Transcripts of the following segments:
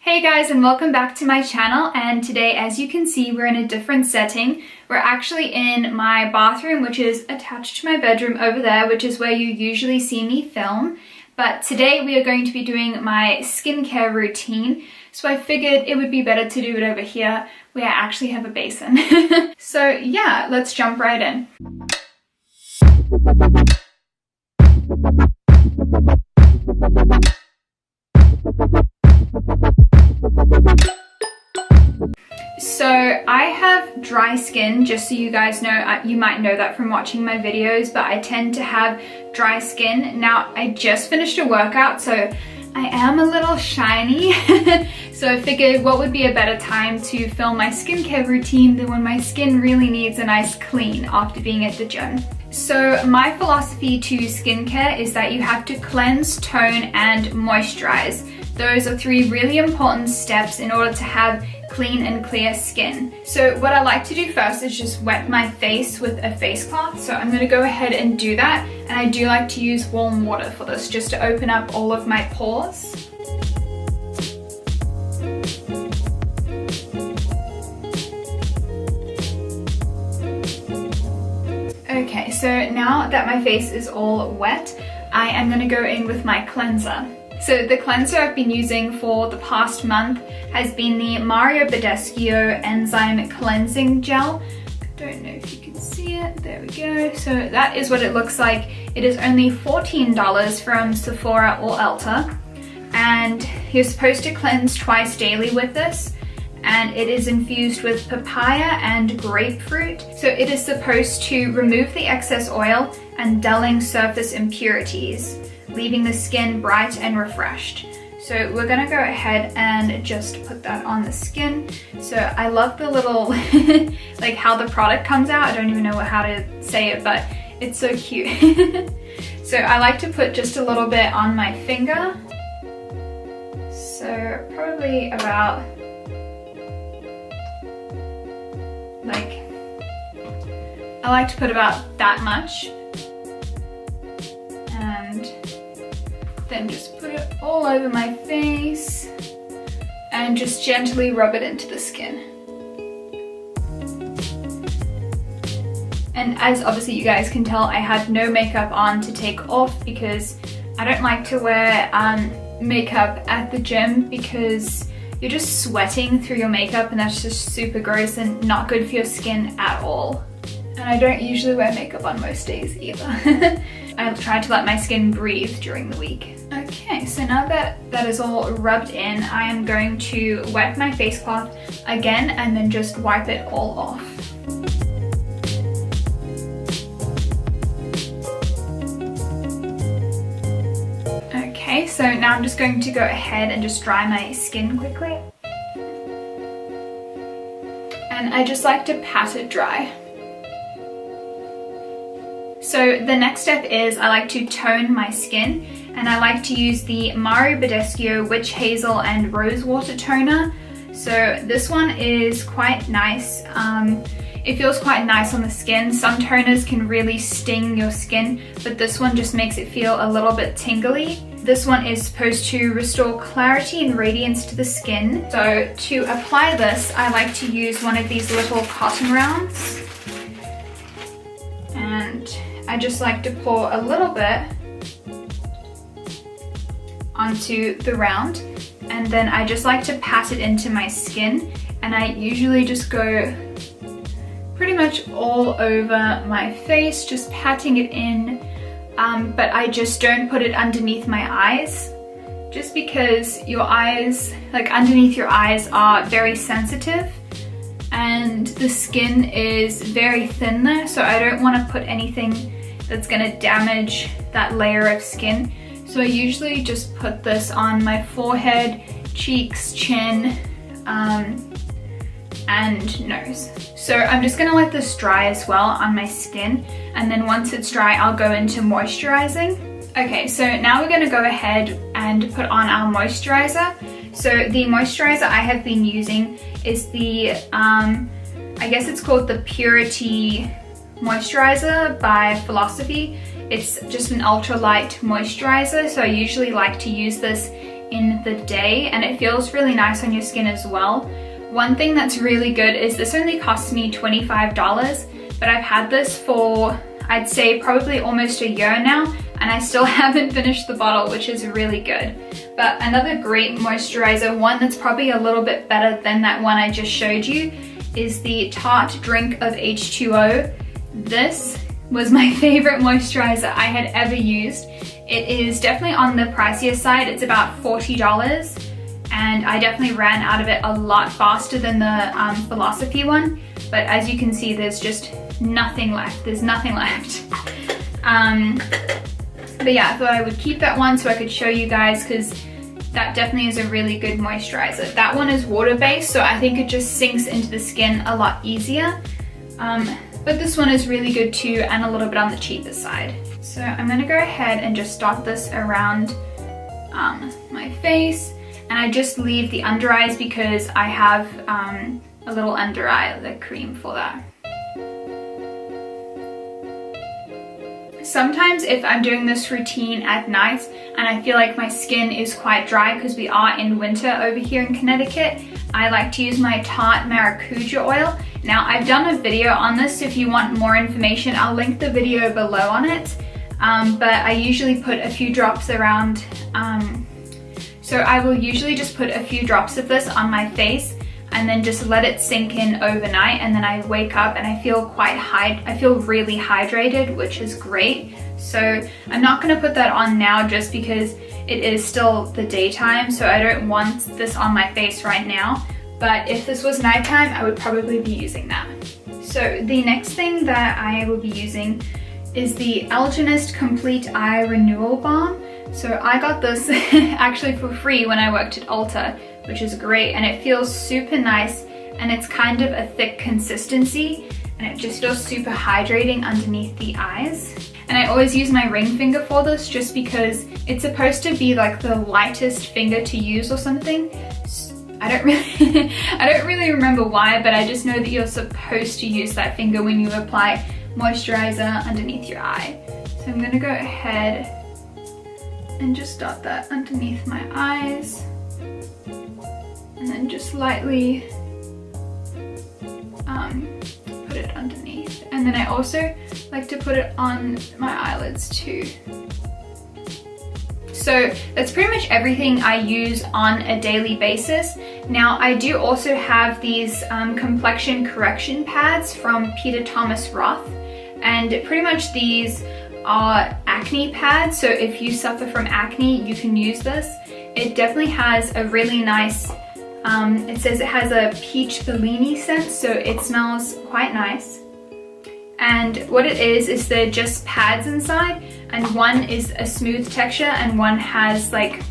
Hey guys, and welcome back to my channel. And today, as you can see, we're in a different setting. We're actually in my bathroom, which is attached to my bedroom over there, which is where you usually see me film. But today we are going to be doing my skincare routine. So I figured it would be better to do it over here where I actually have a basin. So yeah, let's jump right in. So I have dry skin, just so you guys know. You might know that from watching my videos, but I tend to have dry skin. Now, I just finished a workout, so I am a little shiny. So I figured what would be a better time to film my skincare routine than when my skin really needs a nice clean after being at the gym. So my philosophy to skincare is that you have to cleanse, tone, and moisturize. Those are three really important steps in order to have clean and clear skin. So what I like to do first is just wet my face with a face cloth. So I'm going to go ahead and do that. And I do like to use warm water for this, just to open up all of my pores. Okay, so now that my face is all wet, I am going to go in with my cleanser. So the cleanser I've been using for the past month has been the Mario Badescu Enzyme Cleansing Gel. I don't know if you can see it. There we go. So that is what it looks like. It is only $14 from Sephora or Ulta. And you're supposed to cleanse twice daily with this. And it is infused with papaya and grapefruit. So it is supposed to remove the excess oil and dulling surface impurities, leaving the skin bright and refreshed. So we're gonna go ahead and just put that on the skin. So I love the little, like how the product comes out. I don't even know how to say it, but it's so cute. So I like to put just a little bit on my finger. So probably about, I like to put about that much. And then just put it all over my face and just gently rub it into the skin. And as obviously you guys can tell, I had no makeup on to take off because I don't like to wear makeup at the gym because you're just sweating through your makeup and that's just super gross and not good for your skin at all. And I don't usually wear makeup on most days either. I try to let my skin breathe during the week. Okay, so now that that is all rubbed in, I am going to wet my face cloth again and then just wipe it all off. Okay, so now I'm just going to go ahead and just dry my skin quickly. And I just like to pat it dry. So the next step is I like to tone my skin, and I like to use the Mario Badescu Witch Hazel and Rosewater Toner. So this one is quite nice. It feels quite nice on the skin. Some toners can really sting your skin, but this one just makes it feel a little bit tingly. This one is supposed to restore clarity and radiance to the skin. So to apply this, I like to use one of these little cotton rounds. And I just like to pour a little bit onto the round, and then I just like to pat it into my skin, and I usually just go pretty much all over my face, just patting it in, but I just don't put it underneath my eyes, just because your eyes, like underneath your eyes, are very sensitive. And the skin is very thin there, so I don't want to put anything that's going to damage that layer of skin. So I usually just put this on my forehead, cheeks, chin, and nose. So I'm just going to let this dry as well on my skin, and then once it's dry, I'll go into moisturizing. Okay, so now we're going to go ahead and put on our moisturizer. So the moisturizer I have been using is the, I guess it's called the Purity Moisturizer by Philosophy. It's just an ultra light moisturizer, so I usually like to use this in the day, and it feels really nice on your skin as well. One thing that's really good is this only cost me $25, but I've had this for, I'd say, probably almost a year now, and I still haven't finished the bottle, which is really good. But another great moisturizer, one that's probably a little bit better than that one I just showed you, is the Tarte Drink of H2O. This was my favorite moisturizer I had ever used. It is definitely on the pricier side. It's about $40, and I definitely ran out of it a lot faster than the Philosophy one. But as you can see, there's just nothing left. There's nothing left. But yeah, I thought I would keep that one so I could show you guys, because that definitely is a really good moisturizer. That one is water-based, so I think it just sinks into the skin a lot easier. But this one is really good too, and a little bit on the cheaper side. So I'm gonna go ahead and just dot this around my face, and I just leave the under eyes because I have a little under eye, the cream for that. Sometimes if I'm doing this routine at night and I feel like my skin is quite dry because we are in winter over here in Connecticut, I like to use my Tarte Maracuja oil. Now I've done a video on this, so if you want more information, I'll link the video below on it. But I usually put a few drops around, so I will usually just put a few drops of this on my face and then just let it sink in overnight, and then I wake up and I feel really hydrated, which is great. So I'm not gonna put that on now just because it is still the daytime, so I don't want this on my face right now. But if this was nighttime, I would probably be using that. So the next thing that I will be using is the Algenist Complete Eye Renewal Balm. So I got this actually for free when I worked at Ulta, which is great, and it feels super nice, and it's kind of a thick consistency, and it just feels super hydrating underneath the eyes. And I always use my ring finger for this just because it's supposed to be like the lightest finger to use or something. I don't really remember why, but I just know that you're supposed to use that finger when you apply moisturizer underneath your eye. So I'm gonna go ahead and just dot that underneath my eyes, and then just lightly put it underneath. And then I also like to put it on my eyelids too. So that's pretty much everything I use on a daily basis. Now I do also have these complexion correction pads from Peter Thomas Roth, and pretty much these are acne pads, so if you suffer from acne you can use this. It definitely has a really nice, it says it has a peach Bellini scent, so it smells quite nice. And what it is they're just pads inside, and one is a smooth texture and one has like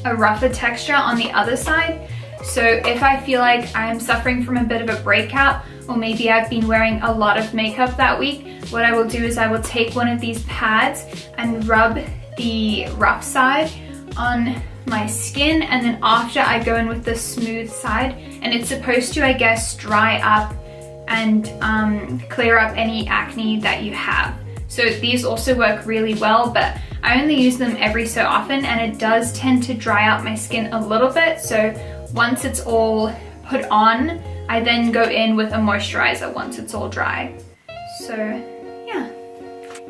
a rougher texture on the other side. So if I feel like I'm suffering from a bit of a breakout, or maybe I've been wearing a lot of makeup that week, what I will do is I will take one of these pads and rub the rough side on my skin, and then after I go in with the smooth side, and it's supposed to, I guess, dry up and clear up any acne that you have. So these also work really well, but I only use them every so often, and it does tend to dry out my skin a little bit. So once it's all put on, I then go in with a moisturizer once it's all dry. So yeah.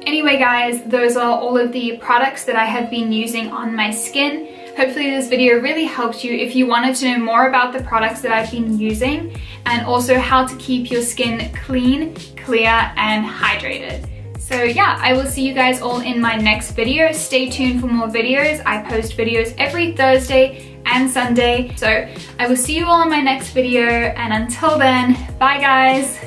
Anyway guys, those are all of the products that I have been using on my skin. Hopefully this video really helped you if you wanted to know more about the products that I've been using, and also how to keep your skin clean, clear, and hydrated. So yeah, I will see you guys all in my next video. Stay tuned for more videos. I post videos every Thursday and Sunday. So I will see you all in my next video, and until then, bye guys.